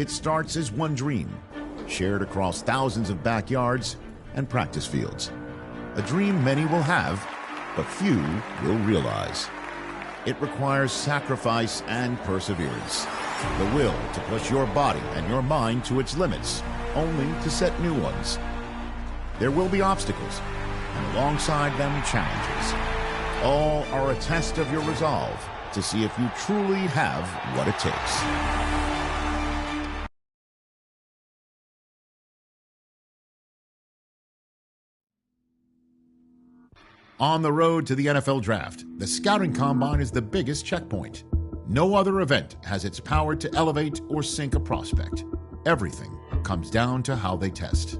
It starts as one dream, shared across thousands of backyards and practice fields. A dream many will have, but few will realize. It requires sacrifice and perseverance. The will to push your body and your mind to its limits, only to set new ones. There will be obstacles, and alongside them challenges. All are a test of your resolve to see if you truly have what it takes. On the road to the NFL Draft, the Scouting Combine is the biggest checkpoint. No other event has its power to elevate or sink a prospect. Everything comes down to how they test.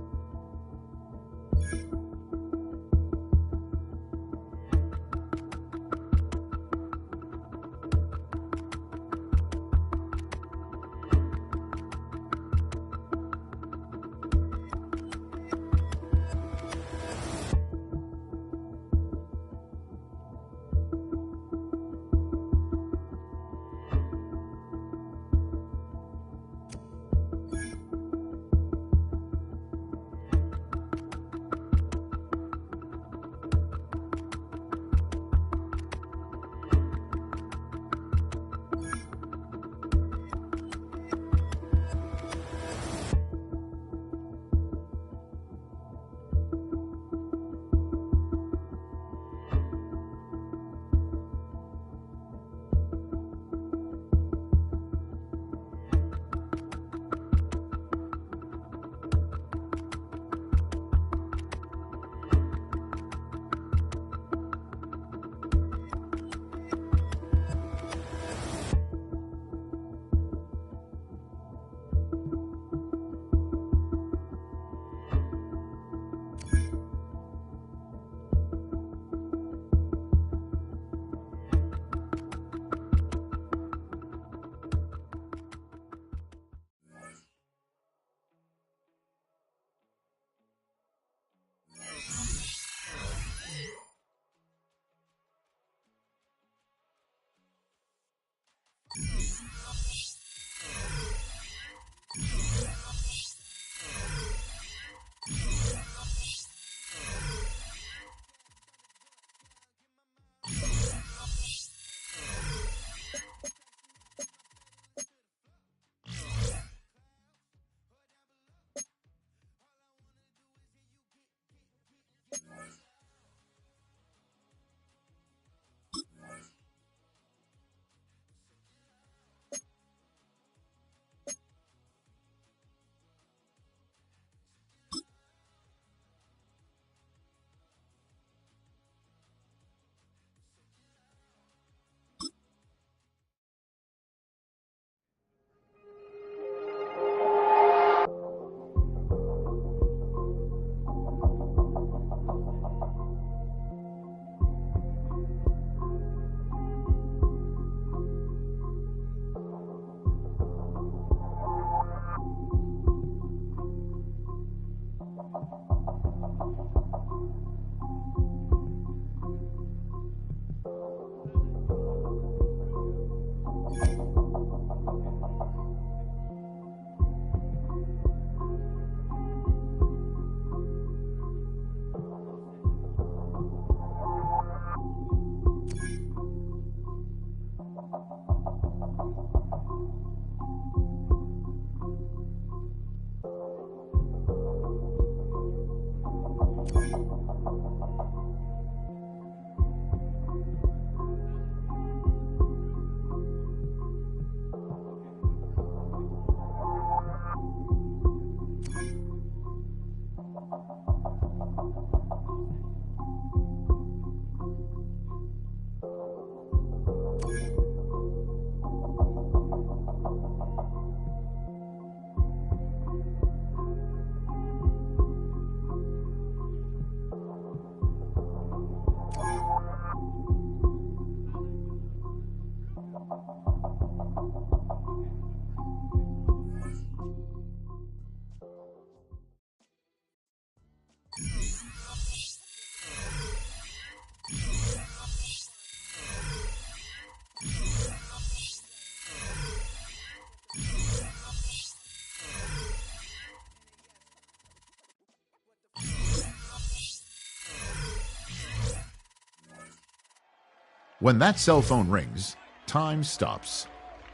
When that cell phone rings, time stops.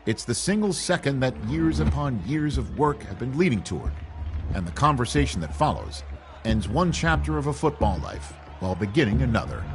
It's the single second that years upon years of work have been leading toward, and the conversation that follows ends one chapter of a football life while beginning another.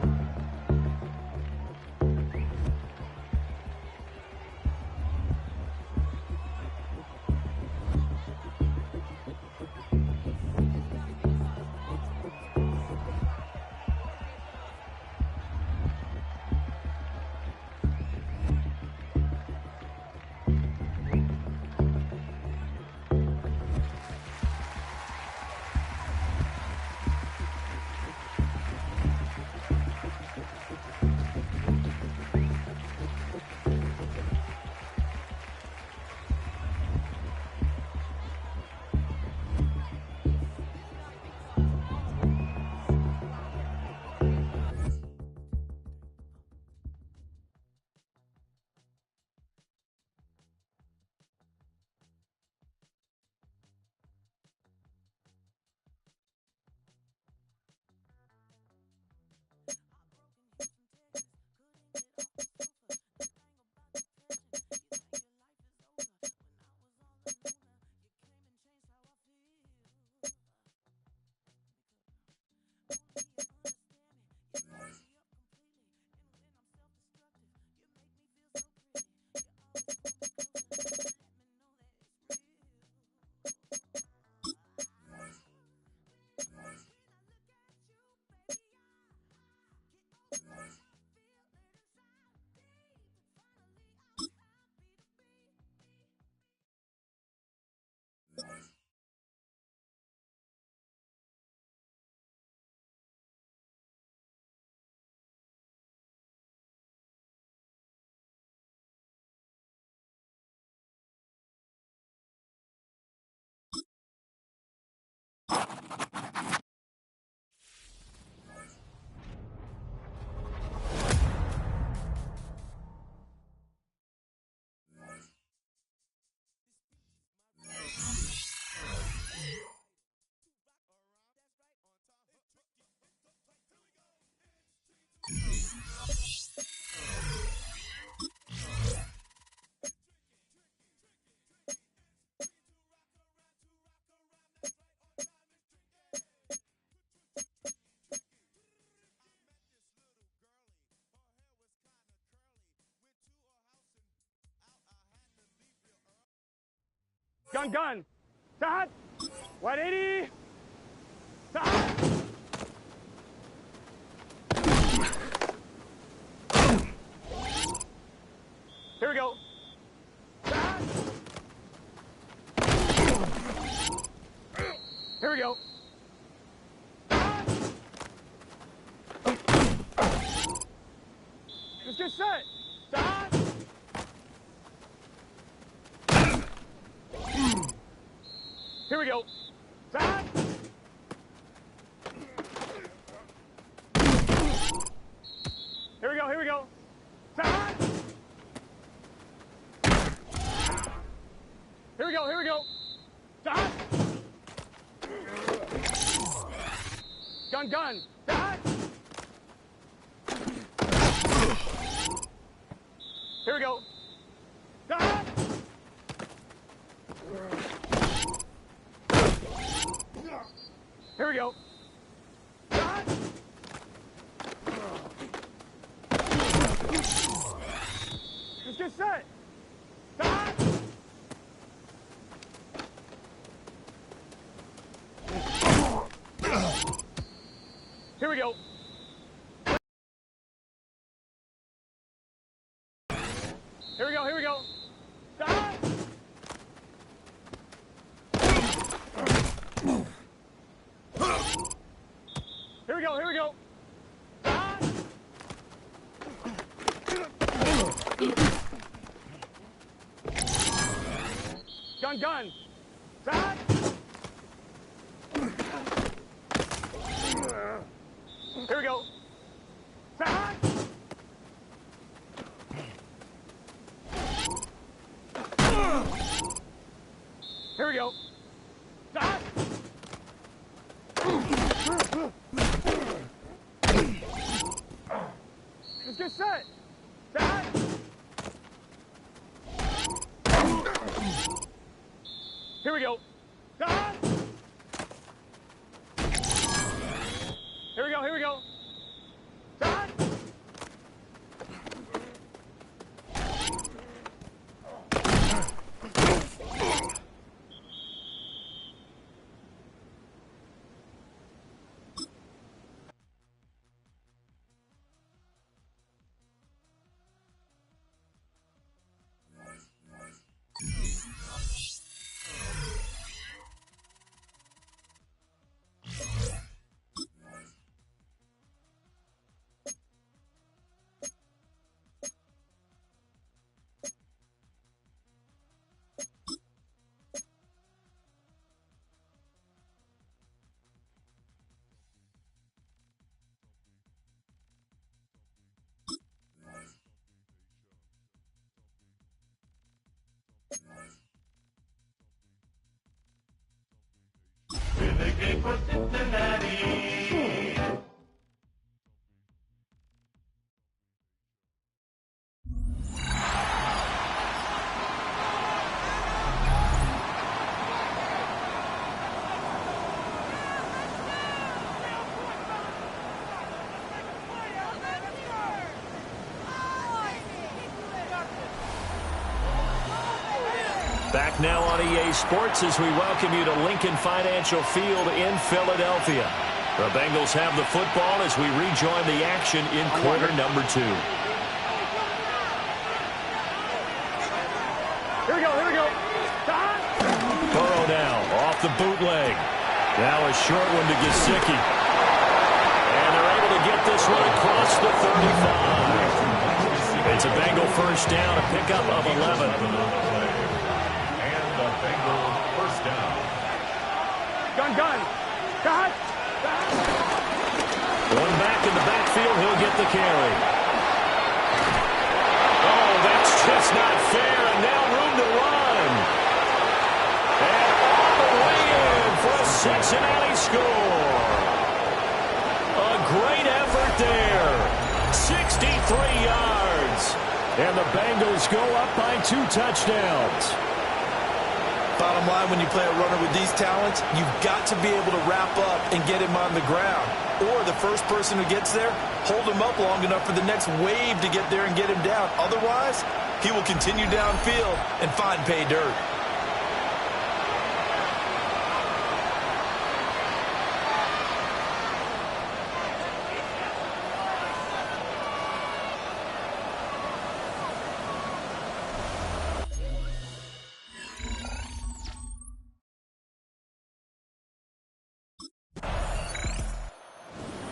Gun. Start. 180. Start. Here we go. Start. Here we go. Start. Let's get set. Start. Here we go. Start. Here we go. Start. Here we go. Start. Gun. Start. Here we go. Start. Here we go. Start. Let's get set. Start. Here we go. Here we go. Start. Here we go. Start. Gun. Start. Here we go. Start. Here we go. Start. Let's get set. Here we go. Stop. Here we go. Here we go. Stop. In the game for Cincinnati. Back now on EA Sports as we welcome you to Lincoln Financial Field in Philadelphia. The Bengals have the football as we rejoin the action in quarter number 2. Here we go. Here we go. Stop. Burrow now off the bootleg. Now a short one to Gesicki. And they're able to get this one across the 35. It's a Bengal first down, a pickup of 11. First down. Gun. Got. One back in the backfield, he'll get the carry. Oh, that's just not fair, and now room to run. And all the way in for a Cincinnati score. A great effort there. 63 yards. And the Bengals go up by 2 touchdowns. Bottom line, when you play a runner with these talents, you've got to be able to wrap up and get him on the ground. Or the first person who gets there, hold him up long enough for the next wave to get there and get him down. Otherwise, he will continue downfield and find pay dirt.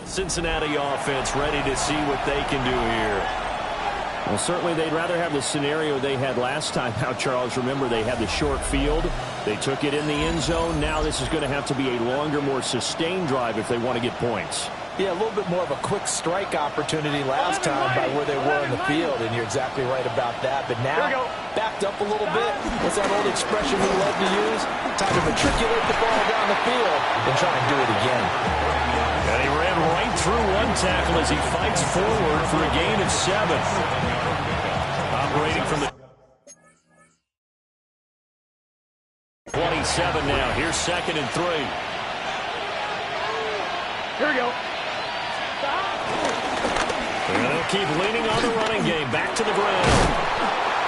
Cincinnati offense ready to see what they can do here. Well, certainly they'd rather have the scenario they had last time. Now, Charles, remember they had the short field. They took it in the end zone. Now this is going to have to be a longer, more sustained drive if they want to get points. Yeah, a little bit more of a quick strike opportunity last time by where they were in the field, and you're exactly right about that. But now, backed up a little bit. What's that old expression we love to use? Time to matriculate the ball down the field and try and do it again. And he ran right through one tackle as he fights forward for a gain of 7. Operating from the 27 now. Here's 2nd and 3. Here we go. And they'll keep leaning on the running game. Back to the ground.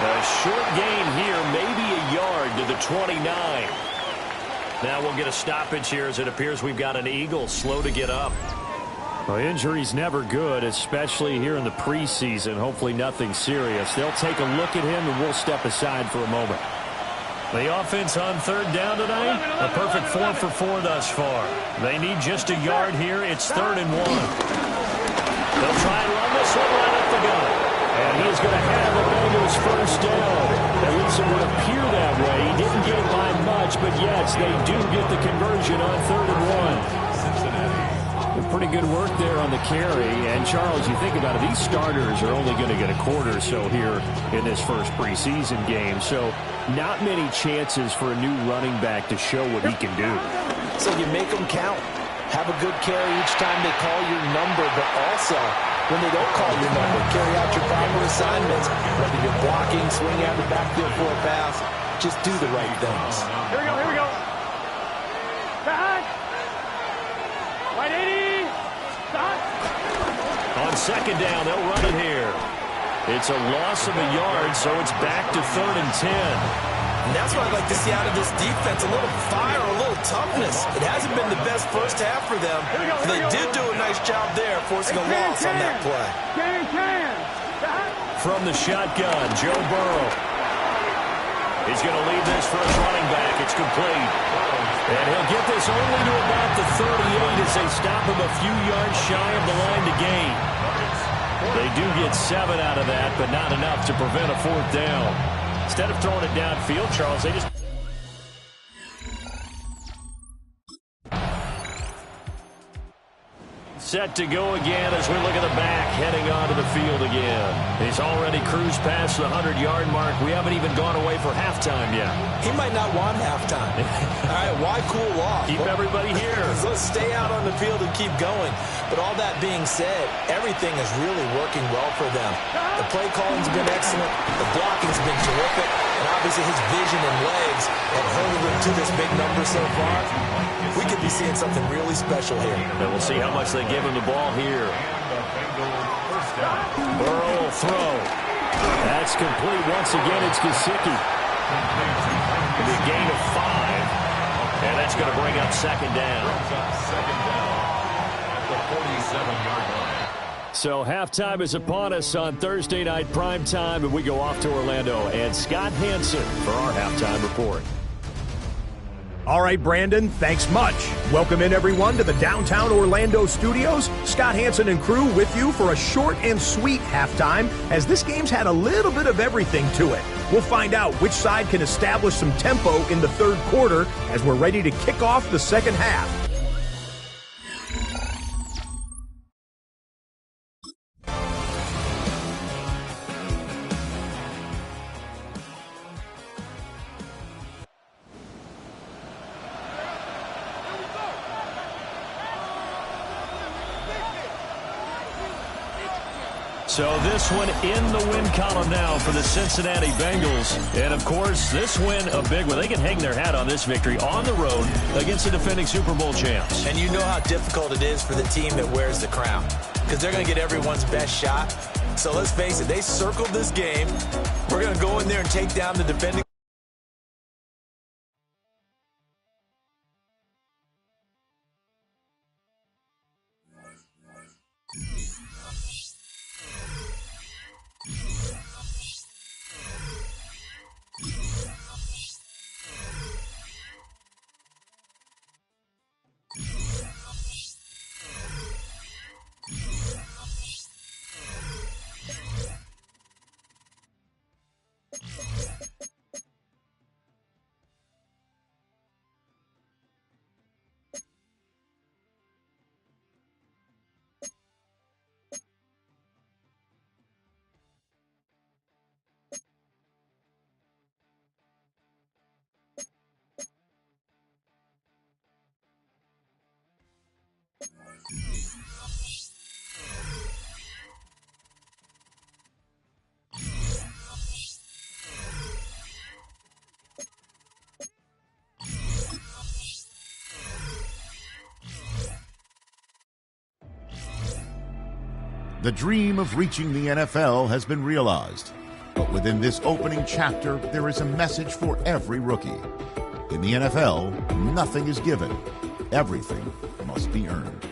A short gain here, maybe a yard to the 29. Now we'll get a stoppage here as it appears we've got an Eagle slow to get up. Well, injury's never good, especially here in the preseason. Hopefully nothing serious. They'll take a look at him, and we'll step aside for a moment. The offense on 3rd down tonight, a perfect 4 for 4 thus far. They need just a yard here. It's 3rd and 1. They'll try and run this one right up the gut. And he is going to have the Bengals first down. At least it would appear that way. He didn't get it by much, but yes, they do get the conversion on 3rd and 1. Pretty good work there on the carry. And, Charles, you think about it, these starters are only going to get a quarter or so here in this first preseason game. So not many chances for a new running back to show what he can do. So you make them count. Have a good carry each time they call your number, but also when they don't call your number, carry out your proper assignments. Whether you're blocking, swinging out the backfield for a pass, just do the right things. Here we go, here we go. Back. Right 80. Stop. On second down, they'll run it here. It's a loss of a yard, so it's back to 3rd and 10. And that's what I'd like to see out of this defense, a little fire, a little toughness. It hasn't been the best first half for them. They did do a nice job there, forcing a loss on that play. From the shotgun, Joe Burrow. He's going to lead this first running back. It's complete. And he'll get this only to about the 38 as they stop him a few yards shy of the line to gain. They do get 7 out of that, but not enough to prevent a 4th down. Instead of throwing it downfield, Charles, they just... Set to go again as we look at the back, heading onto the field again. He's already cruised past the 100-yard mark. We haven't even gone away for halftime yet. He might not want halftime. All right, why cool off? Keep everybody here. Let's stay out on the field and keep going. But all that being said, everything is really working well for them. The play calling's been excellent. The blocking's been terrific. And obviously his vision and legs have hurled him to this big number so far. We could be seeing something really special here. And we'll see how much they give him the ball here. Burrow will throw. That's complete. Once again, it's Gesicki. The gain of 5. And that's going to bring up second down. At the 47-yard line. So halftime is upon us on Thursday night primetime, and we go off to Orlando. And Scott Hansen for our halftime report. All right, Brandon, thanks much. Welcome in, everyone, to the downtown Orlando studios. Scott Hansen and crew with you for a short and sweet halftime, as this game's had a little bit of everything to it. We'll find out which side can establish some tempo in the third quarter as we're ready to kick off the second half. So this one in the win column now for the Cincinnati Bengals. And, of course, this win a big one. They can hang their hat on this victory on the road against the defending Super Bowl champs. And you know how difficult it is for the team that wears the crown, because they're going to get everyone's best shot. So let's face it, they circled this game. We're going to go in there and take down the defending. The dream of reaching the NFL has been realized. But within this opening chapter, there is a message for every rookie. In the NFL, nothing is given. Everything must be earned.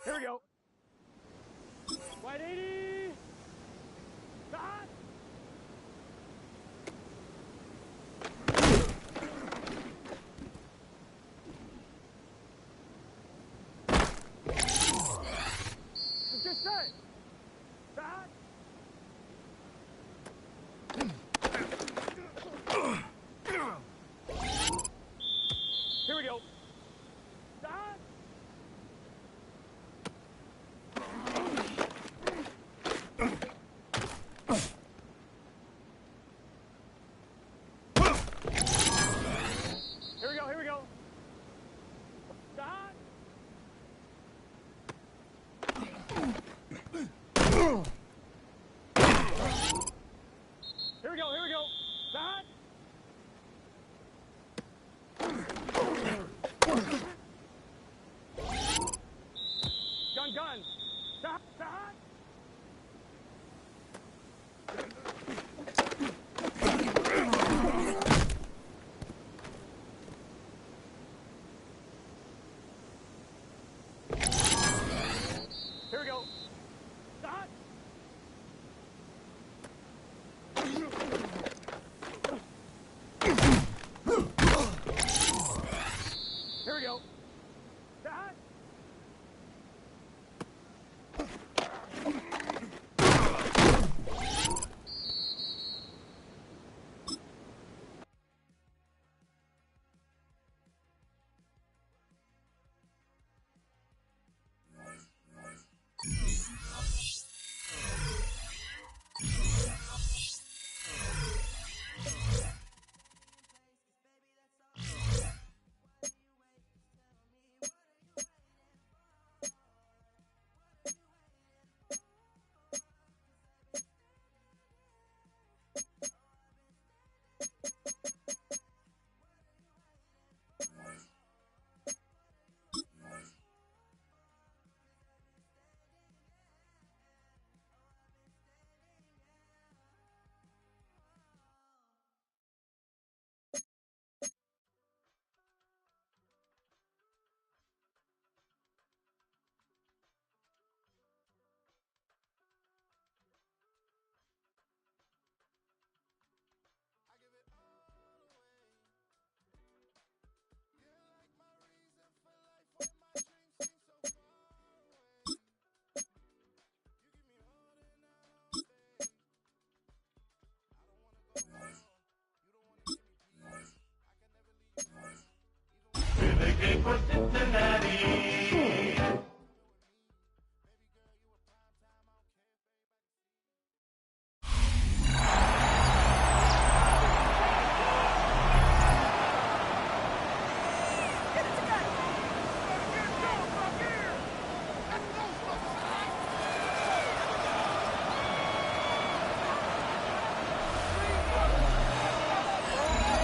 Here we go. Wide 80. Stop. Just set. Stop. Here we go. Stop. Here we go. Stop. Here we go. Stop. Gun. Stop. Here we go. Stop. Here we go. Stop.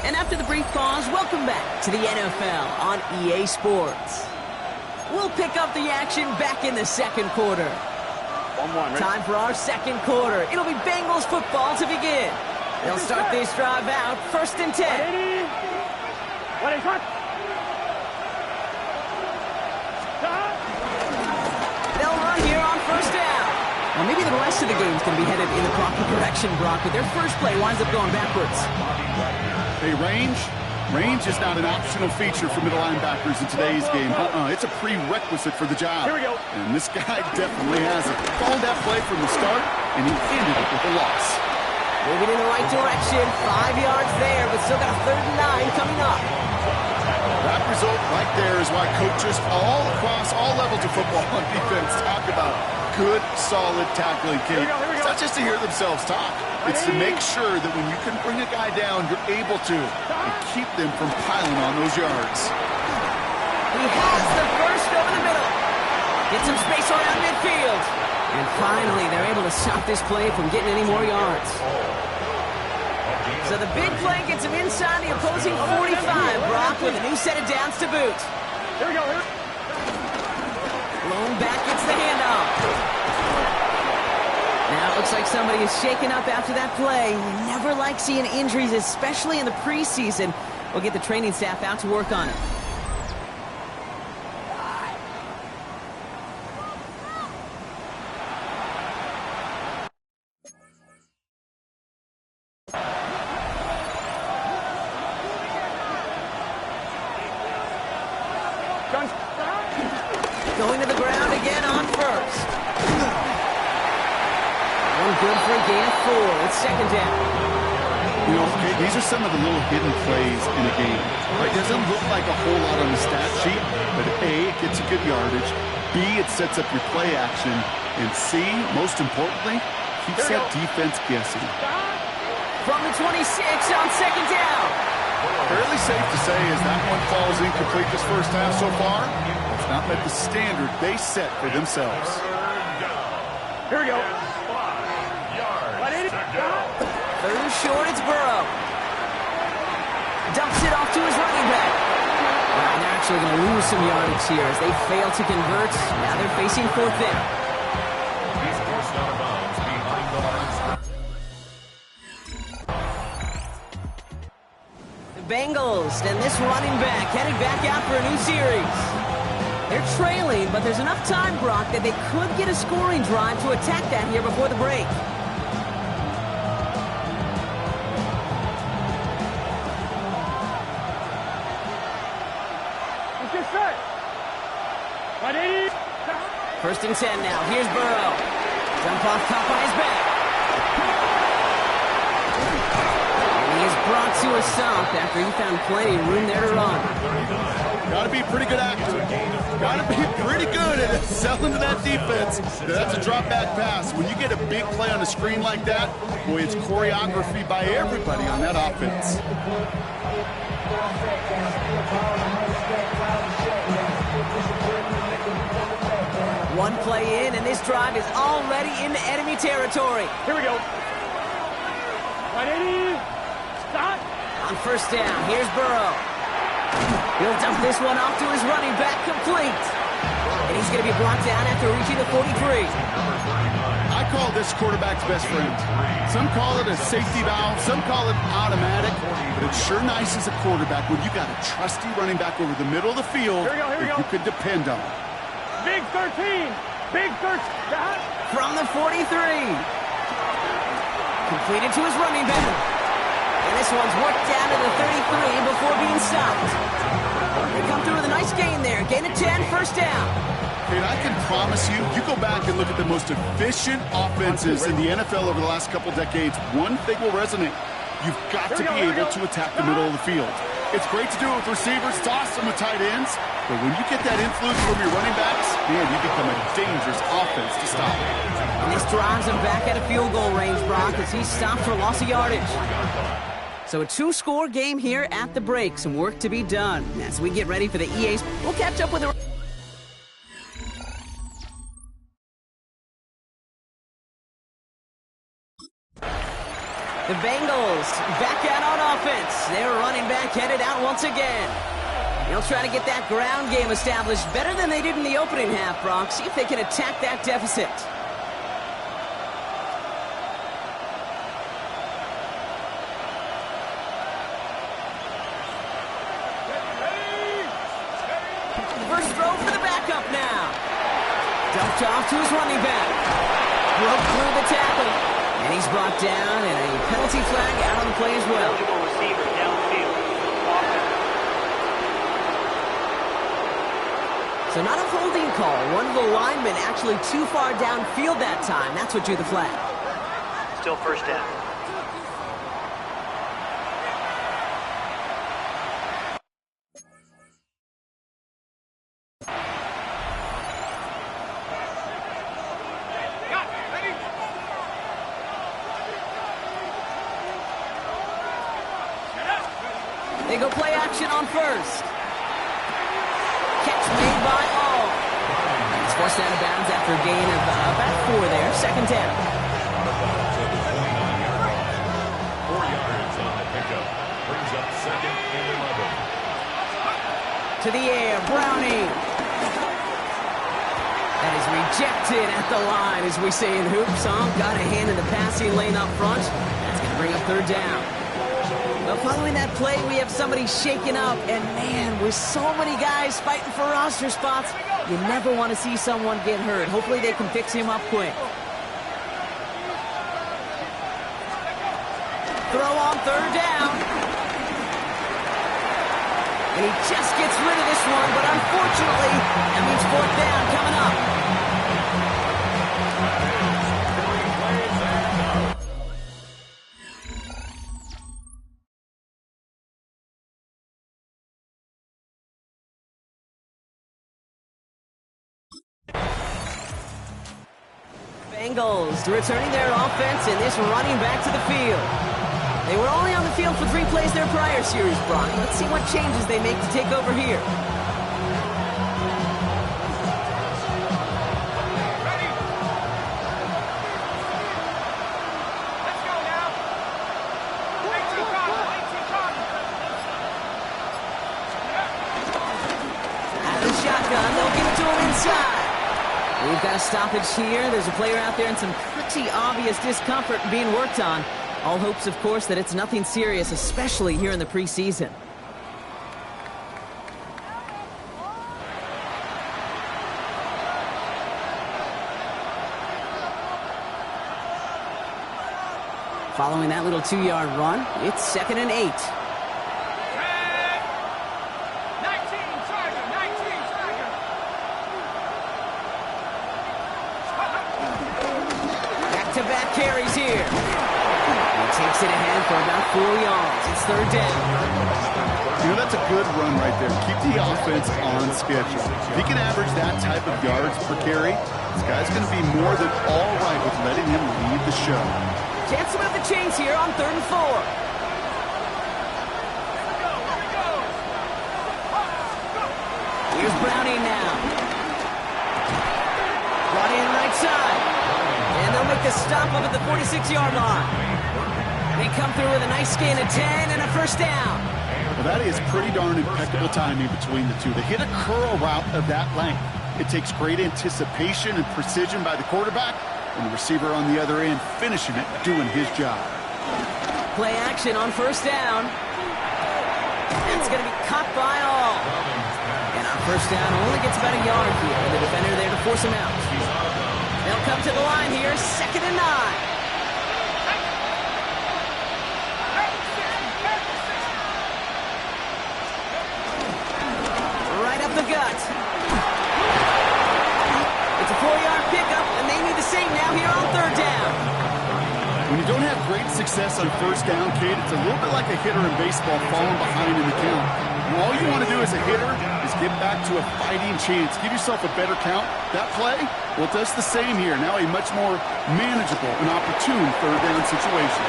And after the brief pause, welcome back to the NFL on EA Sports. We'll pick up the action back in the second quarter. 1-1, ready? Time for our second quarter. It'll be Bengals football to begin. They'll start this drive out, 1st and 10. 180, shot. Stop. They'll run here on 1st down. Well, maybe the rest of the game's going to be headed in the proper direction, Brock, but their first play winds up going backwards. Hey, range is not an optional feature for middle linebackers in today's game. It's a prerequisite for the job. Here we go. And this guy definitely has it. Called that play from the start, and he ended it with a loss. Moving in the right direction, 5 yards there, but still got a 3rd and 9 coming up. That result right there is why coaches all across all levels of football on defense talk about good, solid tackling, Kate. It's not just to hear themselves talk. It's to make sure that when you can bring a guy down, you're able to and keep them from piling on those yards. He has the first over the middle. Get some space around midfield. And finally, they're able to stop this play from getting any more yards. So the big play gets him inside the opposing 45, Brock, with a new set of downs to boot. Here we go. Blown back gets the handoff. Now it looks like somebody is shaken up after that play. We never like seeing injuries, especially in the preseason. We'll get the training staff out to work on it. gain of 4 with second down. You know, okay, these are some of the little hidden plays in a game. Right? It doesn't look like a whole lot on the stat sheet, but A, it gets you good yardage. B, it sets up your play action. And C, most importantly, keeps that defense guessing. From the 26 on second down. Fairly safe to say as that one falls incomplete this first half so far, it's not met the standard they set for themselves. Here we go. Third and short, it's Burrow. Dumps it off to his running back. Well, they're actually going to lose some yardage here as they fail to convert. Now they're facing fourth down. He's forced out of bounds behind the line. The Bengals and this running back headed back out for a new series. They're trailing, but there's enough time, Brock, that they could get a scoring drive to attack that here before the break. First and 10 now. Here's Burrow. Jump off top on his back. And he is brought to a stop after he found plenty of room there to run. Got to be a pretty good actor. Got to be pretty good at selling to that defense. That's a drop back pass. When you get a big play on a screen like that, boy, it's choreography by everybody on that offense. One play in, and this drive is already into enemy territory. Here we go. 180. Stop. On first down, here's Burrow. He'll dump this one off to his running back, complete. And he's going to be brought down after reaching the 43. I call this quarterback's best friend. Some call it a safety valve, some call it automatic, but it's sure nice as a quarterback when you got a trusty running back over the middle of the field that you can depend on. Big 13. Big 13. From the 43. Completed to his running back. And this one's worked down to the 33 before being stopped. They come through with a nice gain there. Gain of 10, first down. And I can promise you, you go back and look at the most efficient offenses in the NFL over the last couple decades, one thing will resonate. You've got to be able to attack the middle of the field. It's great to do it with receivers, it's awesome with tight ends, but when you get that influence from your running backs, man, you become a dangerous offense to stop. And this drives him back at a field goal range, Brock, as he's stopped for loss of yardage. So a 2-score game here at the break. Some work to be done. As we get ready for the EAs, we'll catch up with the... The Bengals back out on offense. Their running back headed out once again. They'll try to get that ground game established better than they did in the opening half, Brock. See if they can attack that deficit. First throw for the backup now. Dumped off to his running back. Broke through the tackle. And he's brought down, and a penalty flag out on the play as well. So not a holding call. One of the linemen actually too far downfield that time. That's what drew the flag. Still first down. They go play action on first. Catch made by All. It's forced out of bounds after a gain of about 4 there. Second down. 4 yards on the pickup. Brings up second and 11. To the air, Browning. That is rejected at the line, as we say in hoops. Got a hand in the passing lane up front. That's going to bring up third down. Well, following that play, we have somebody shaken up. And, man, with so many guys fighting for roster spots, you never want to see someone get hurt. Hopefully they can fix him up quick. Throw on third down. And he just gets rid of this one, but unfortunately, that means fourth down coming up. Bengals returning their offense and this running back to the field. They were only on the field for 3 plays their prior series, Brock. Let's see what changes they make to take over here. We've got a stoppage here. There's a player out there in some pretty obvious discomfort being worked on. All hopes, of course, that it's nothing serious, especially here in the preseason. Following that little 2-yard run, it's 2nd and 8. Back-to-back carries here. He takes it ahead for about 4 yards. It's 3rd down. You know, that's a good run right there. Keep the offense on schedule. If he can average that type of yards per carry, this guy's going to be more than all right with letting him lead the show. Chance to move the chains here on 3rd and 4. Here's Browning now. Brought in right side. And they'll make the stop up at the 46-yard line. They come through with a nice gain of 10 and a 1st down. Well, that is pretty darn impeccable timing between the two. They hit a curl route of that length. It takes great anticipation and precision by the quarterback, and the receiver on the other end finishing it, doing his job. Play action on 1st down. It's going to be caught by all. And on 1st down, only gets about a yard here. The defender there to force him out. They'll come to the line here, 2nd and 9. Right up the gut. It's a 4-yard pickup, and they need the same now here on 3rd down. When you don't have great success on 1st down, Kate, it's a little bit like a hitter in baseball falling behind in the count. And all you want to do as a hitter is get back to a fighting chance. Give yourself a better count. That play, well, it does the same here. Now a much more manageable and opportune 3rd down situation.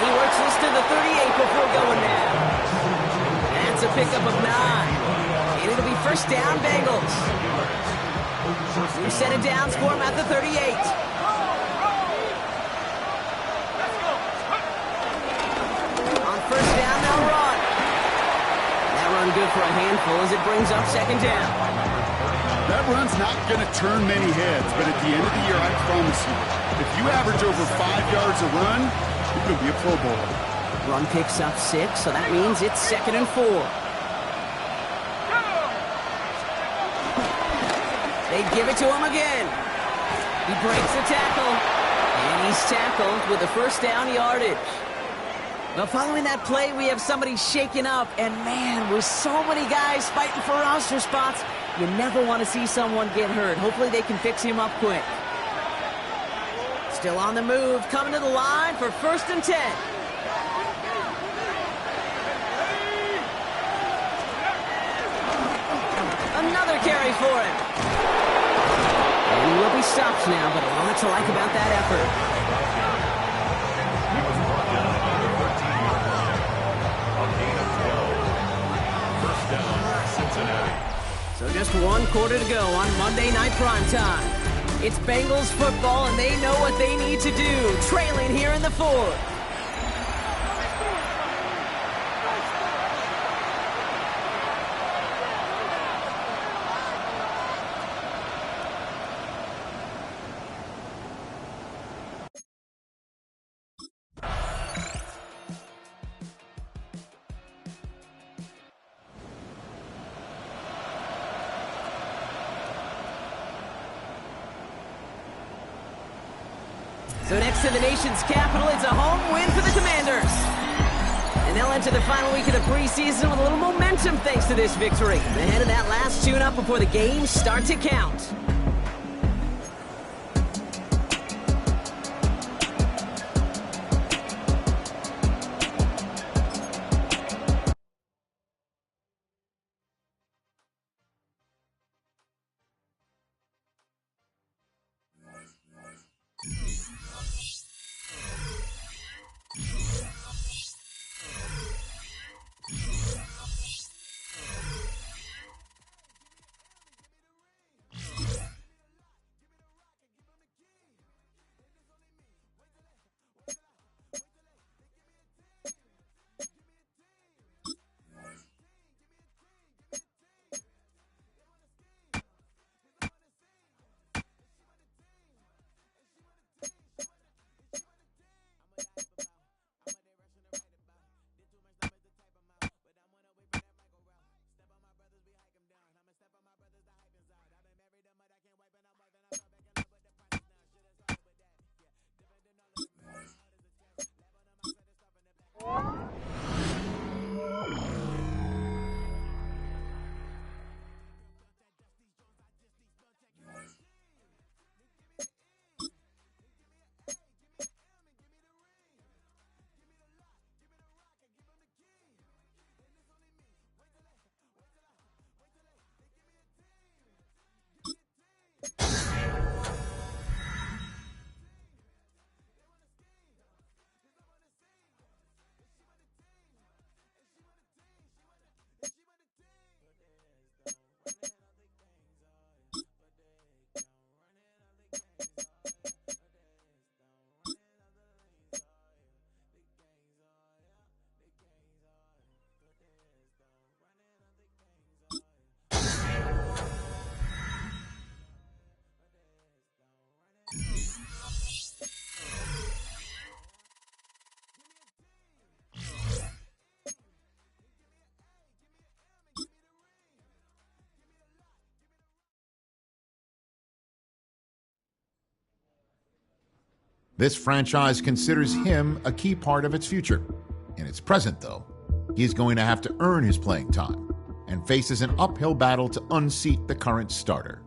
He works this to the 38 before going down. That's a pickup of 9. And it'll be 1st down, Bengals. New set of downs for him at the 38. On 1st down, they'll run. That run good for a handful as it brings up 2nd down. That run's not going to turn many heads, but at the end of the year, I promise you, if you average over 5 yards a run, you're going to be a Pro Bowler. Run picks up 6, so that means it's 2nd and 4. They give it to him again. He breaks the tackle, and he's tackled with a 1st down yardage. Well, following that play, we have somebody shaken up, and man, with so many guys fighting for roster spots, you never want to see someone get hurt. Hopefully they can fix him up quick. Still on the move, coming to the line for 1st and 10. Another carry for him. And he will be stopped now, but a lot to like about that effort. So just 1 quarter to go on Monday Night Primetime. It's Bengals football, and they know what they need to do, trailing here in the 4th. So next to the nation's capital, it's a home win for the Commanders. And they'll enter the final week of the preseason with a little momentum thanks to this victory. Ahead of that last tune-up before the games start to count. This franchise considers him a key part of its future. In its present, though, he is going to have to earn his playing time and faces an uphill battle to unseat the current starter.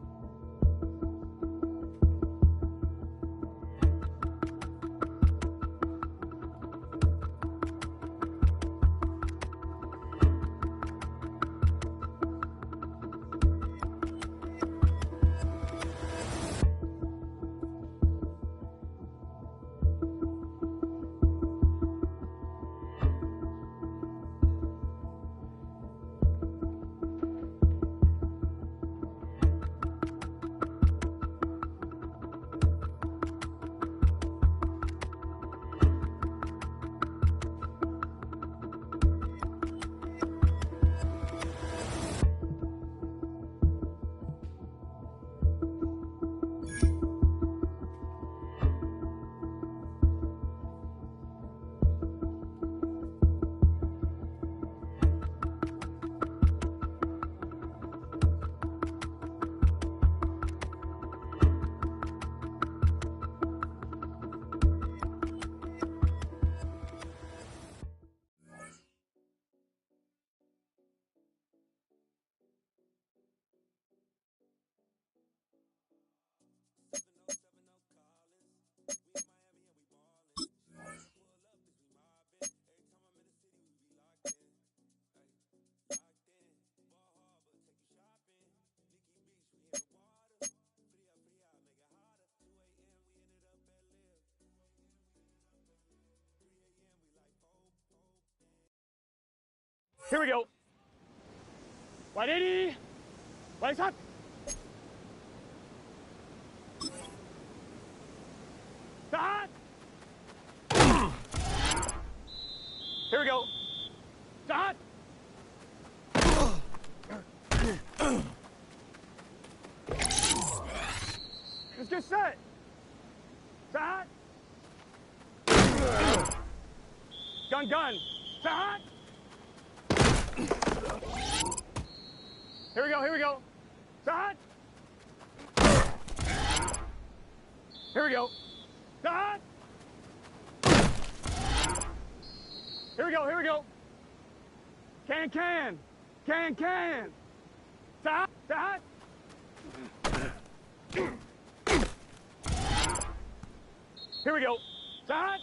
Here we go. 180. Lights up. Start. Here we go. Start. Let's get set. Start. Gun. Start. Here we go. Start. Here we go. Start. Here we go. Can. Start. Here we go. Start.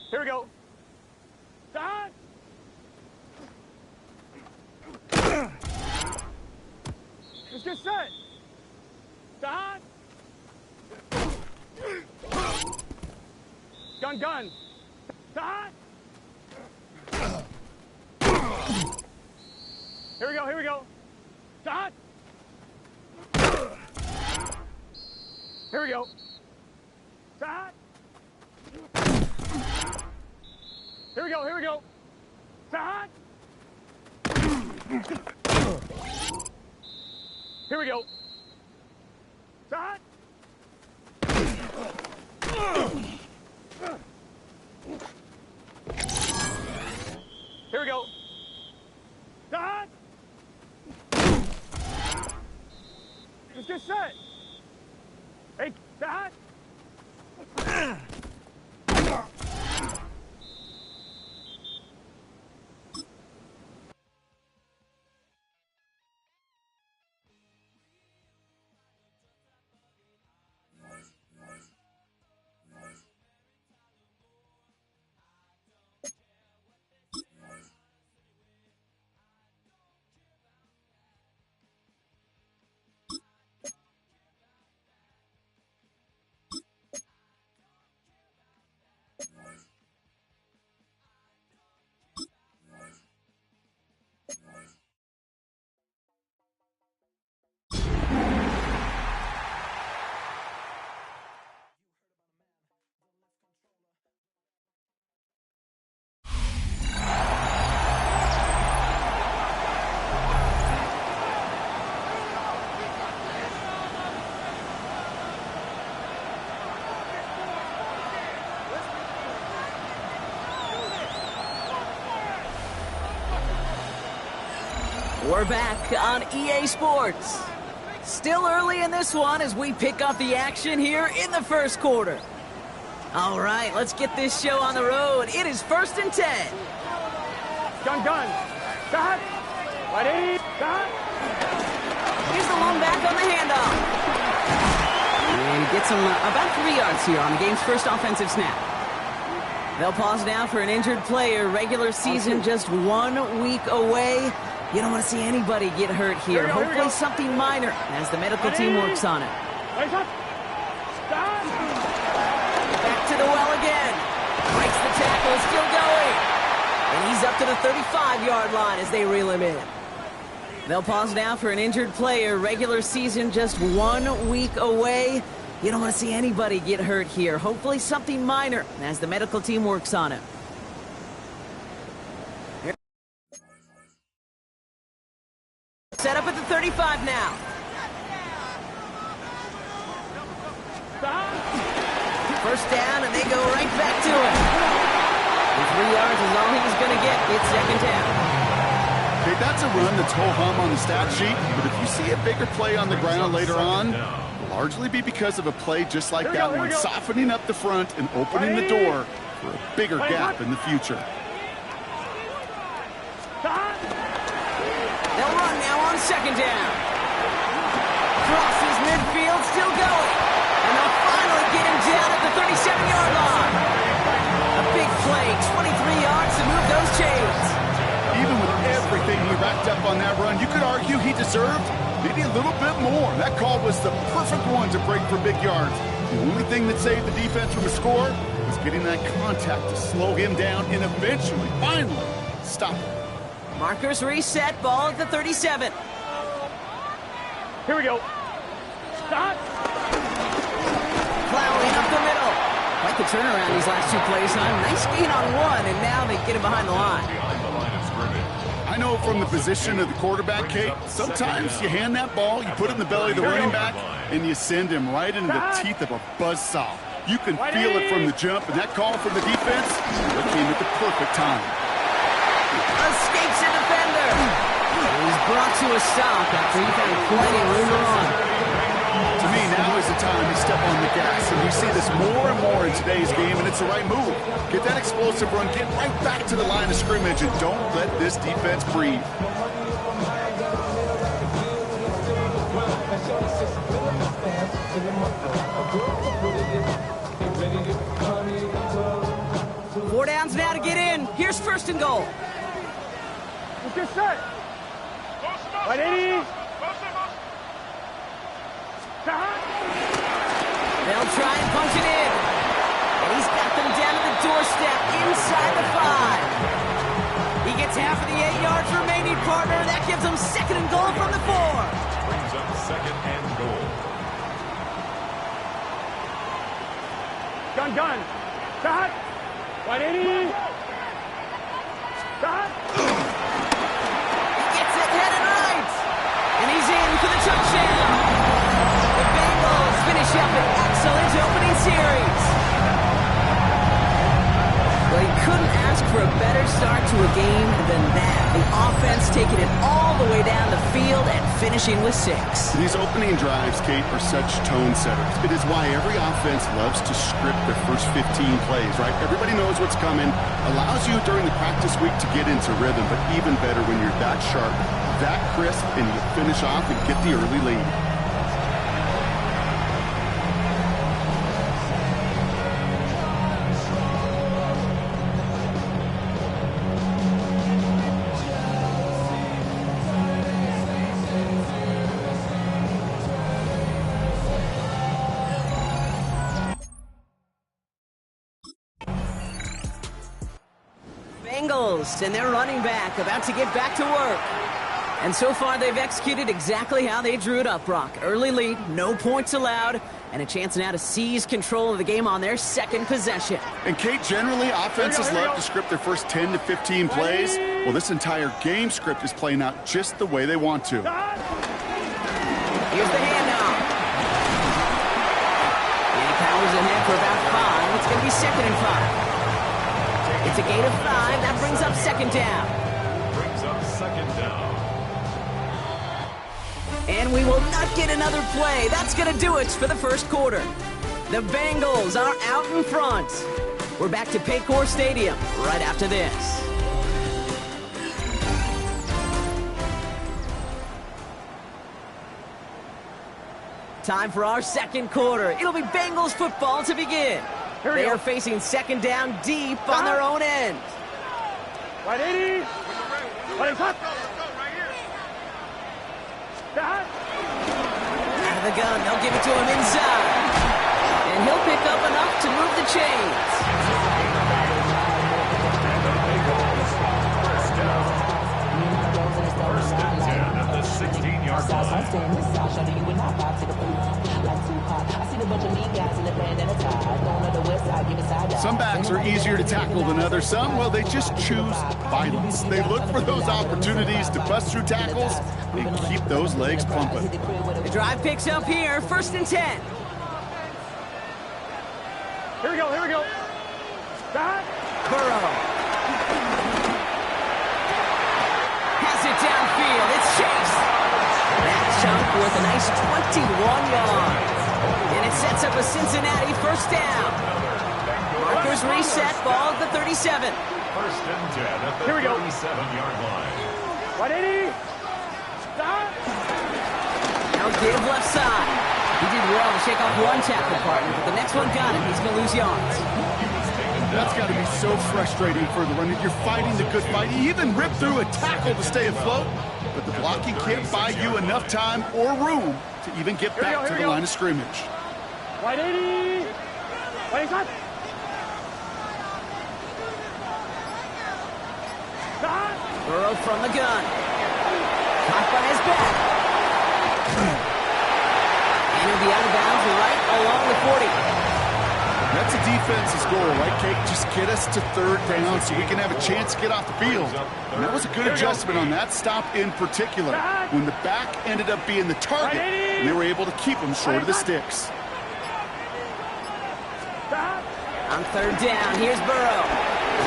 Here we go. Start. Let's get set. Start. Gun. Start. Here we go. Start. Here we go. Start. Here we go. Start. Here we go. Start. Here we go. Start. Let's get set. Hey, start. We're back on EA Sports. Still early in this one as we pick up the action here in the first quarter. All right, let's get this show on the road. It is 1st and 10. Gun. Stop. 180. Stop. Here's the long back on the handoff. And he gets him about 3 yards here on the game's first offensive snap. They'll pause now for an injured player. Regular season just 1 week away. You don't want to see anybody get hurt here. Hopefully something minor as the medical team works on it. Stop. Back to the well again. Breaks the tackle, still going. And he's up to the 35-yard line as they reel him in. They'll pause now for an injured player. Regular season just 1 week away. You don't want to see anybody get hurt here. Hopefully something minor as the medical team works on it. Set up at the 35 now. First down, and they go right back to it. And 3 yards is all he's going to get. It's second down. Okay, that's a run that's ho-hum on the stat sheet, but if you see a bigger play on the ground later on, it'll largely be because of a play just like that one, softening up the front and opening the door for a bigger gap in the future. They'll run now on second down. Crosses midfield, still going. And they'll finally get him down at the 37-yard line. A big play, 23 yards to move those chains. Even with everything he racked up on that run, you could argue he deserved maybe a little bit more. That call was the perfect one to break for big yards. The only thing that saved the defense from a score was getting that contact to slow him down and eventually, finally, stop him. Markers reset, ball at the 37. Here we go. Stop. Plowing up the middle. Quite the turnaround these last 2 plays, huh? Nice gain on one, and now they get him behind the line. I know from the position of the quarterback, Kate, sometimes you hand that ball, you put it in the belly of the running back, and you send him right into the teeth of a buzzsaw. You can feel it from the jump, and that call from the defense, it came at the perfect time. Escapes a defender. He's brought to a stop after he found plenty of room to run. To me, now is the time to step on the gas, and we see this more and more in today's game, and it's the right move. Get that explosive run, get right back to the line of scrimmage, and don't let this defense breathe. Four downs now to get in. Here's 1st and goal. Get set. 180. They'll try and punch it in. And he's got them down to the doorstep inside the 5. He gets half of the 8 yards remaining, partner. That gives him 2nd and goal from the 4. Brings up 2nd and goal. Gun. Stop. 180. Stop. Gets it headed right. And he's in for the touchdown. The Bengals finish up an excellent opening series. Well, you couldn't ask for a better start to a game than that. The offense taking it all the way down the field and finishing with 6. These opening drives, Kate, are such tone setters. It is why every offense loves to script their first 15 plays, right? Everybody knows what's coming. Allows you during the practice week to get into rhythm, but even better when you're that sharp, that crisp, and you finish off and get the early lead. Bengals and their running back about to get back to work. And so far, they've executed exactly how they drew it up, Brock. Early lead, no points allowed, and a chance now to seize control of the game on their 2nd possession. And, Kate, generally, offenses love to script their first 10 to 15 plays. Well, this entire game script is playing out just the way they want to. Here's the handoff. And he powers ahead for about 5. It's going to be 2nd and 5. It's a gain of 5. That brings up 2nd down. Brings up 2nd down. And we will not get another play. That's going to do it for the first quarter. The Bengals are out in front. We're back to Paycor Stadium right after this. Time for our second quarter. It'll be Bengals football to begin. They are facing second down deep on their own end. Right 80. Right cut. Out of the gun, they'll give it to him inside. And he'll pick up enough to move the chains. First and 10 at the 16-yard line. Some backs are easier to tackle than others. Some, well, they just choose violence. They look for those opportunities to bust through tackles and keep those legs pumping. The drive picks up here, first and 10. Here we go, here we go. Stop. Burrow. Has it downfield. It's Chase. That chunk with a nice 21 yards. And it sets up a Cincinnati first down. Markers reset, ball at the 37. First and 10 at the 37-yard line. 180. Stop. Now give left side. He did well to shake off one tackle partner, but the next one got him. He's going to lose yards. That's got to be so frustrating for the runner. You're fighting the good fight. You even rip through a tackle to stay afloat, but the blocking can't buy you enough time or room to even get back to the line of scrimmage. 180. 180 cut. Burrow from the gun. Caught by his back. And he'll be out of bounds right along the 40. That's a defense's goal, right, Kate? Just get us to third down so we can have a chance to get off the field. And that was a good adjustment on that stop in particular, when the back ended up being the target, and they were able to keep him short of the sticks. On third down, here's Burrow.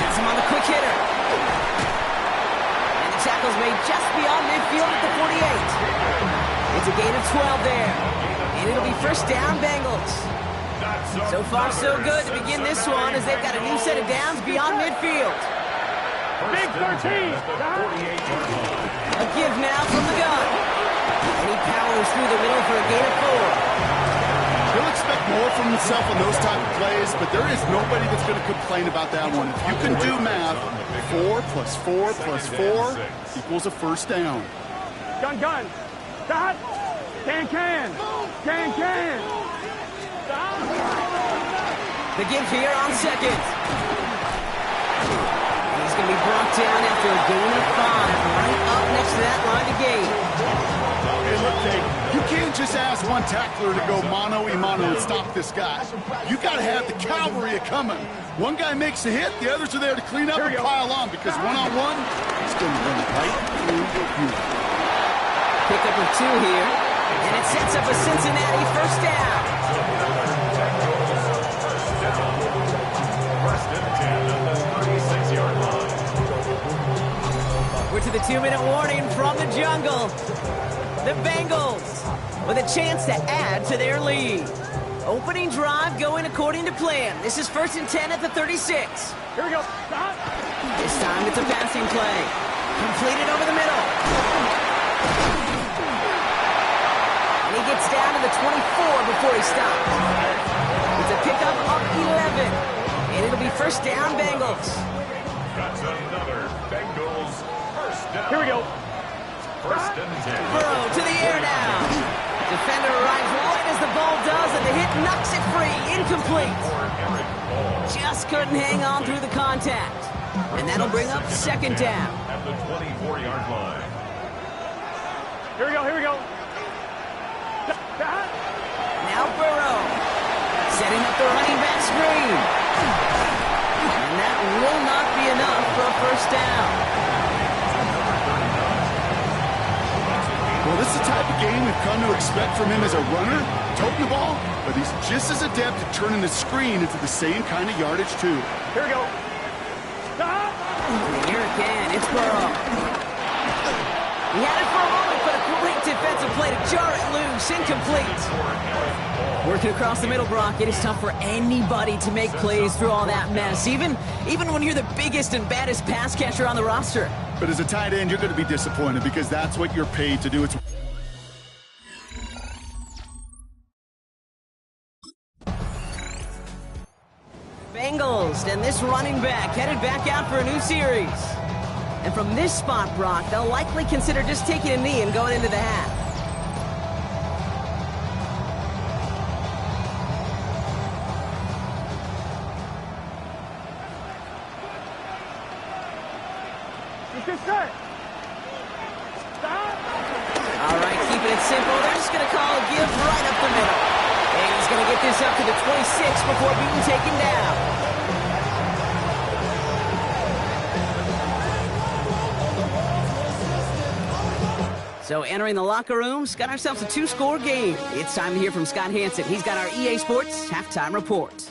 Has him on the quick hitter. And the tackle's made just beyond midfield at the 48. It's a gain of 12 there. And it'll be first down, Bengals. So far, so good to begin this one as they've got a new set of downs beyond midfield. Big 13. A give now from the gun. And he powers through the middle for a gain of 4. He'll expect more from himself on those type of plays, but there is nobody that's going to complain about that one. If you can do math, 4 plus 4 plus 4 equals a first down. Gun. Stop. Can. The give here on second. And he's going to be brought down after a gain of 5, right up next to that line of gain. Hey, look, Kate, you can't just ask one tackler to go mano-a-mano and stop this guy. You got to have the cavalry coming. One guy makes a hit, the others are there to clean up and pile on, because one-on-one, he's going to run right through you. Pick up of 2 here, and it sets up a Cincinnati first down. We're to the 2-minute warning from the jungle. The Bengals with a chance to add to their lead. Opening drive going according to plan. This is first and 10 at the 36. Here we go. Stop. This time it's a passing play. Completed over the middle. And he gets down to the 24 before he stops. It's a pickup of 11. And it'll be first down, Bengals. That's another Bengals first down. Here we go. First and 10. Burrow to the air now. Defender arrives right as the ball does, and the hit knocks it free. Incomplete. Just couldn't hang on through the contact. And that'll bring up second down. At the 24-yard line. Here we go. Now Burrow. Setting up the running back screen. And that will not be enough for a first down. Well, this is the type of game we've come to expect from him as a runner, toting the ball, but he's just as adept at turning the screen into the same kind of yardage, too. Here we go. Stop. And here again, it's Burrow. He had it for a moment, but a great defensive a play to jar it loose. Incomplete. Working across the middle, Brock, it is tough for anybody to make plays through all that mess, even when you're the biggest and baddest pass catcher on the roster. But as a tight end, you're going to be disappointed because that's what you're paid to do. It's Bengals, and this running back headed back out for a new series. And from this spot, Brock, they'll likely consider just taking a knee and going into the half. All right, keeping it simple. They're just going to call a give right up the middle. And he's going to get this up to the 26 before being taken down. So entering the locker rooms, got ourselves a 2-score game. It's time to hear from Scott Hansen. He's got our EA Sports halftime report.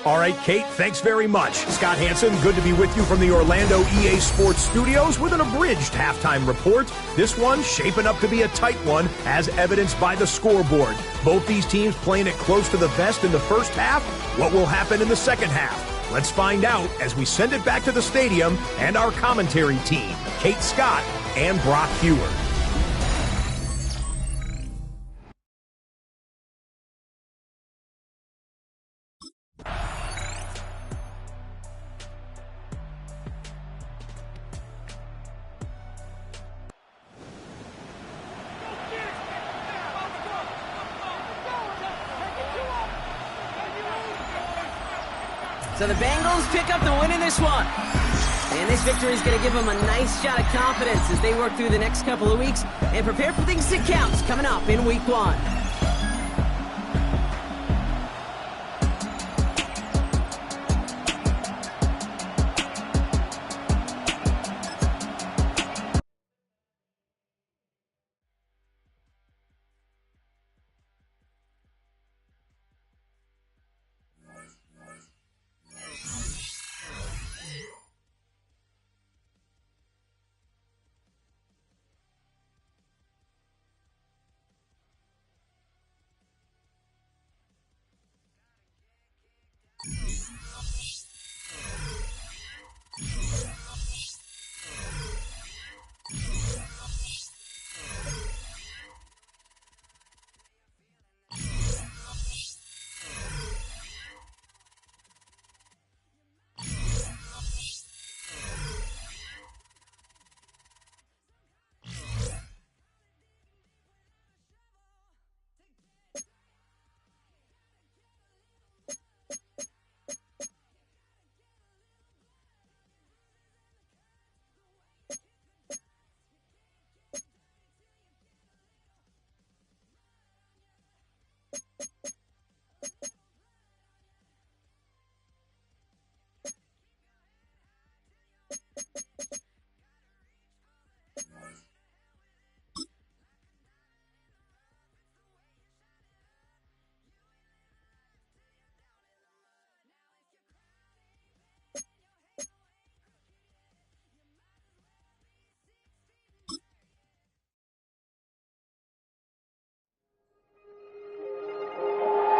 All right, Kate, thanks very much. Scott Hansen, good to be with you from the Orlando EA Sports Studios with an abridged halftime report. This one shaping up to be a tight one, as evidenced by the scoreboard. Both these teams playing it close to the vest in the first half. What will happen in the second half? Let's find out as we send it back to the stadium and our commentary team, Kate Scott and Brock Hewer. So the Bengals pick up the win in this one. And this victory is going to give them a nice shot of confidence as they work through the next couple of weeks and prepare for things that count coming up in Week 1.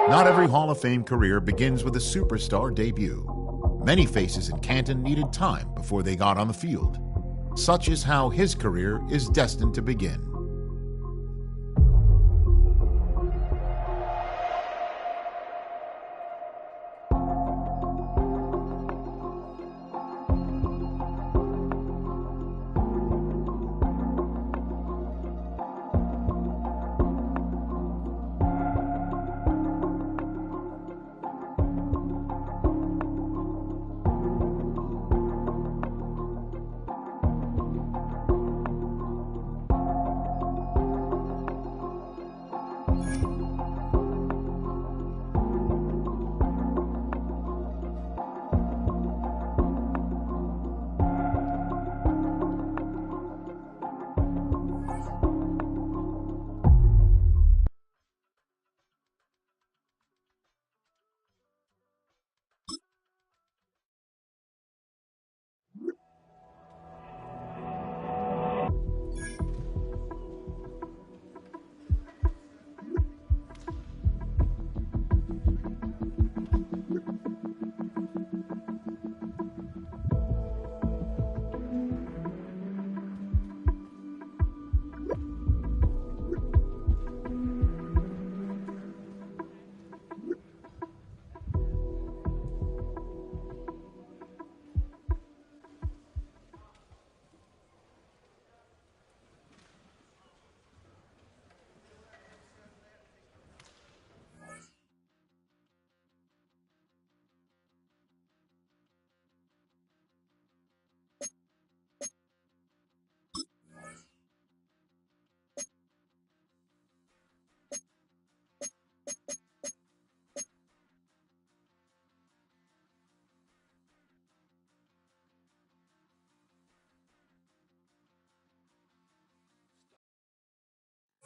Not every Hall of Fame career begins with a superstar debut. Many faces in Canton needed time before they got on the field. Such is how his career is destined to begin.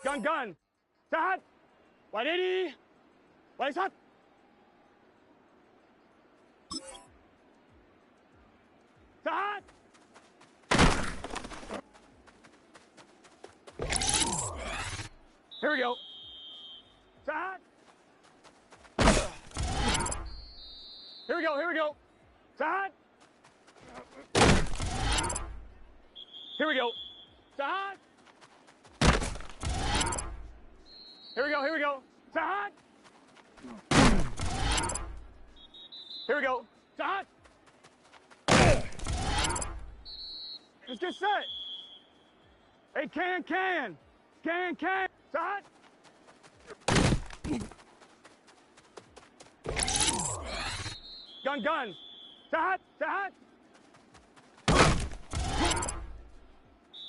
gun. Start. 180. Wait, stop. Start. Here we go. Start. Here we go. Start. Here we go. Start. Here we go. Start. Here we go. Start. Let's get set. Hey, can. Start. Gun. Start.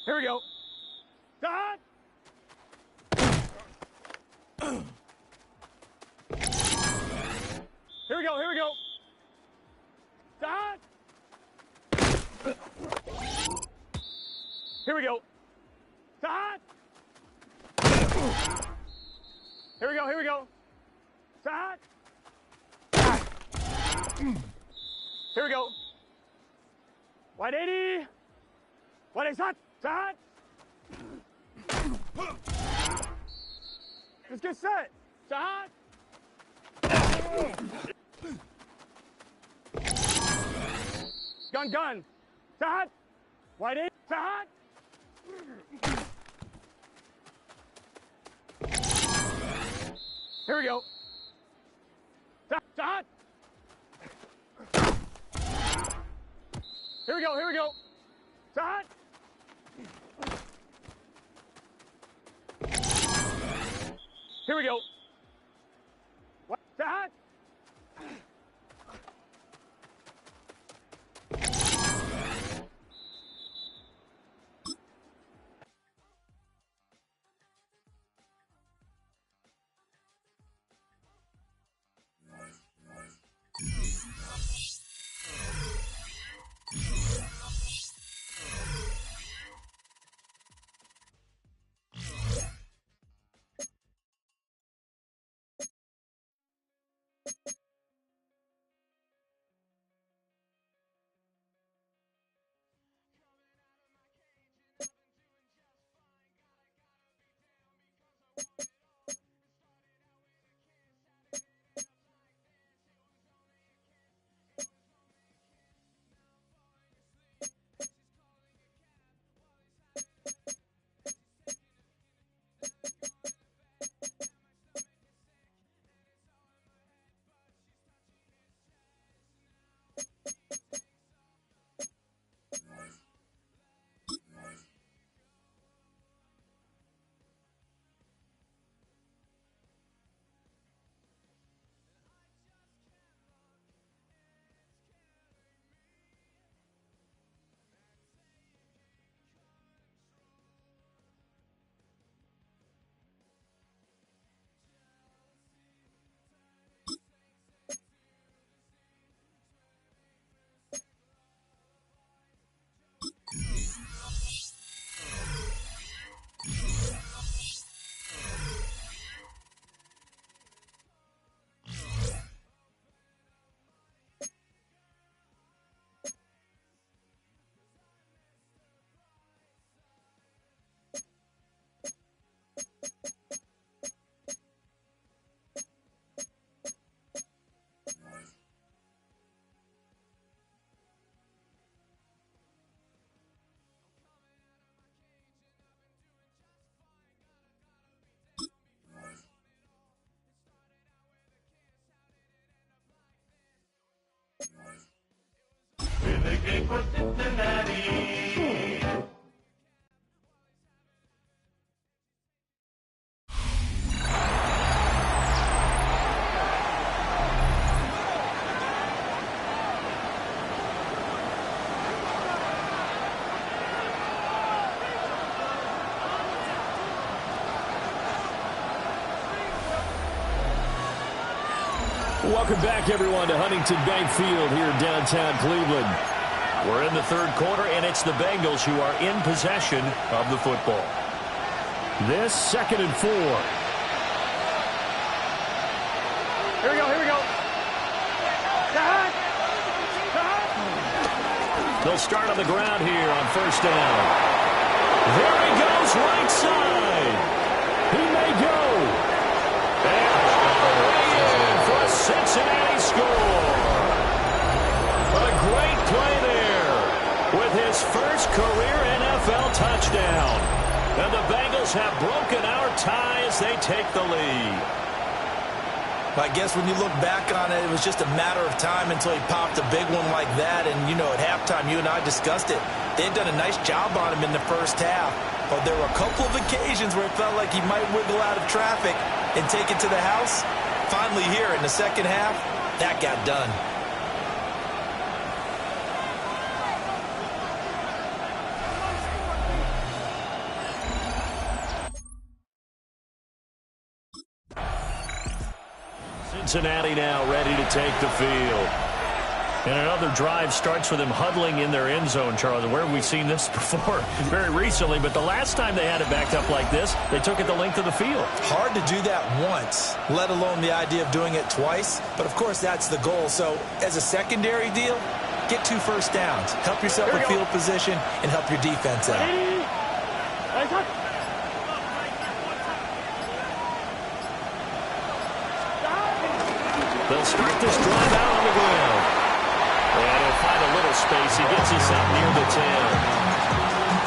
Here we go. Start. Here we go. Start. Here we go. Start. Here we go. Start. Here we go. 180. 180. Start. Let's get set. Start. Gun. Start. 180. Start. Here we go. Start. Here we go. Start. Here we go. What? Start. Welcome back, everyone, to Huntington Bank Field here in downtown Cleveland. We're in the third quarter, and it's the Bengals who are in possession of the football. This 2nd and 4. Here we go, here we go. Cut! They'll start on the ground here on 1st down. There he goes, right side. He may go. And all the way in for a Cincinnati score. A great play there with his first career NFL touchdown. And the Bengals have broken our tie as they take the lead. I guess when you look back on it, it was just a matter of time until he popped a big one like that. And, you know, at halftime, you and I discussed it. They had done a nice job on him in the first half. But there were a couple of occasions where it felt like he might wiggle out of traffic and take it to the house. Finally here in the second half, that got done. Cincinnati now ready to take the field. And another drive starts with them huddling in their end zone, Charles. Where have we seen this before? Very recently, but the last time they had it backed up like this, they took it the length of the field. Hard to do that once, let alone the idea of doing it twice. But, of course, that's the goal. So, as a secondary deal, get 2 first downs. Help yourself with field position and help your defense out. They'll start this drive out on the ground. And he'll find a little space. He gets us out near the 10.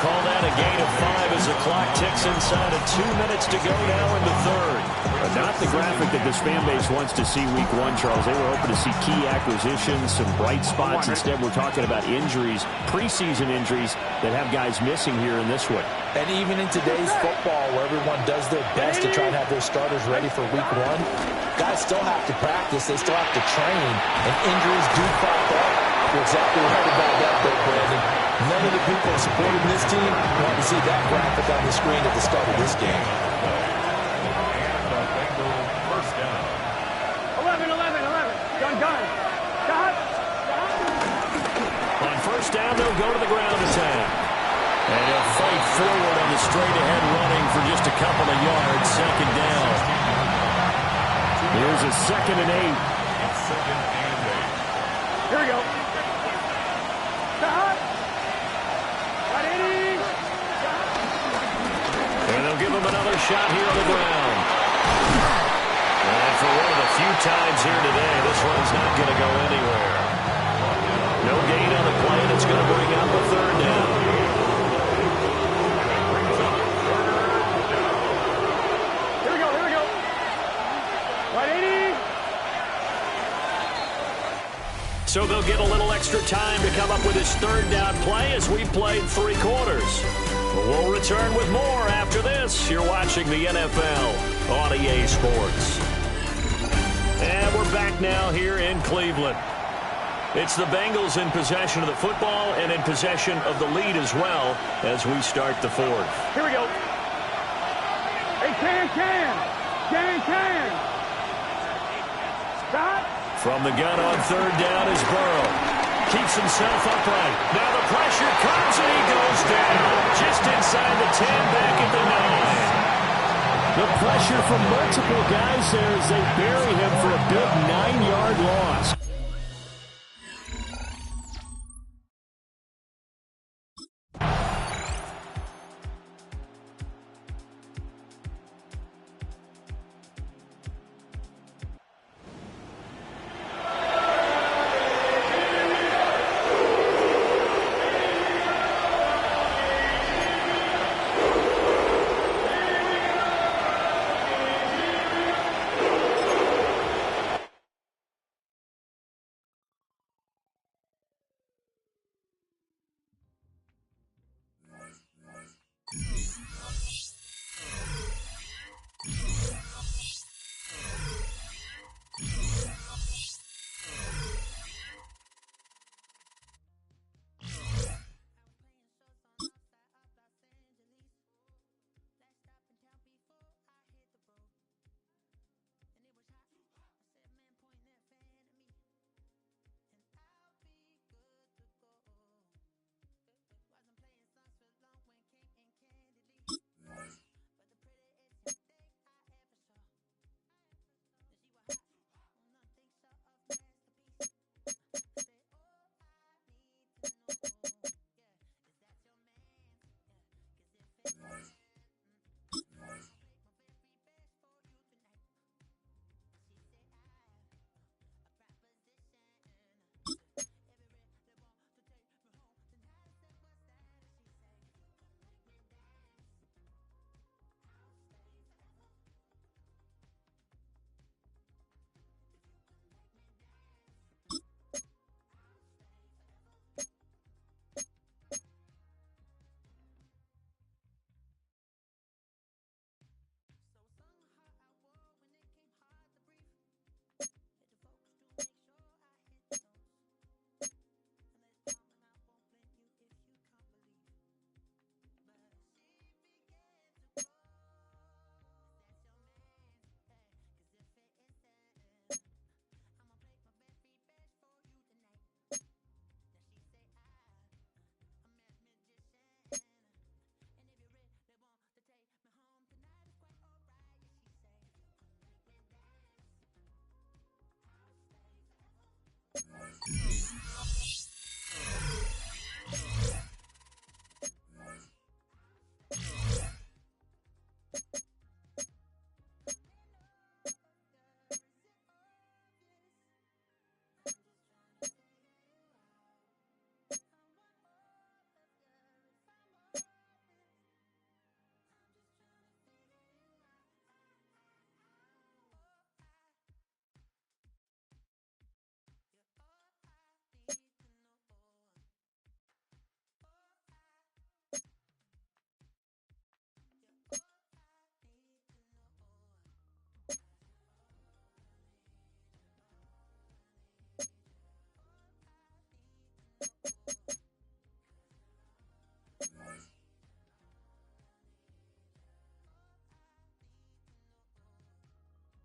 Call that a gain of 5 as the clock ticks inside of 2 minutes to go now in the third. Not the graphic that this fan base wants to see week 1, Charles. They were hoping to see key acquisitions, some bright spots. Instead, we're talking about injuries, preseason injuries that have guys missing here in this one. And even in today's football, where everyone does their best to try and have their starters ready for week 1, guys still have to practice. They still have to train, and injuries do crop up. You're exactly right about that, though, Brandon. None of the people supporting this team want to see that graphic on the screen at the start of this game. And a Bengal first down. 11. Done. Stop. On 1st down, they'll go to the ground attack. And he'll fight forward on the straight-ahead running for just a couple of yards. 2nd down. Here's a 2nd and 8. It's 2nd and 8. Here we go. Stop. And they'll give him another shot here on the ground. And for one of the few times here today, this one's not going to go anywhere. No gain on the play, and it's going to bring up a 3rd down. Here we go. Right 80. So they'll get a little extra time to come up with his 3rd down play as we played 3 quarters. We'll return with more after this. You're watching the NFL on EA Sports. And we're back now here in Cleveland. It's the Bengals in possession of the football and in possession of the lead as well as we start the 4th. Here we go. Hey, can. Stop. From the gun on 3rd down is Burrow. Keeps himself upright. Now the pressure comes and he goes down. Just inside the 10, back at the 9. The pressure from multiple guys there as they bury him for a big 9-yard loss.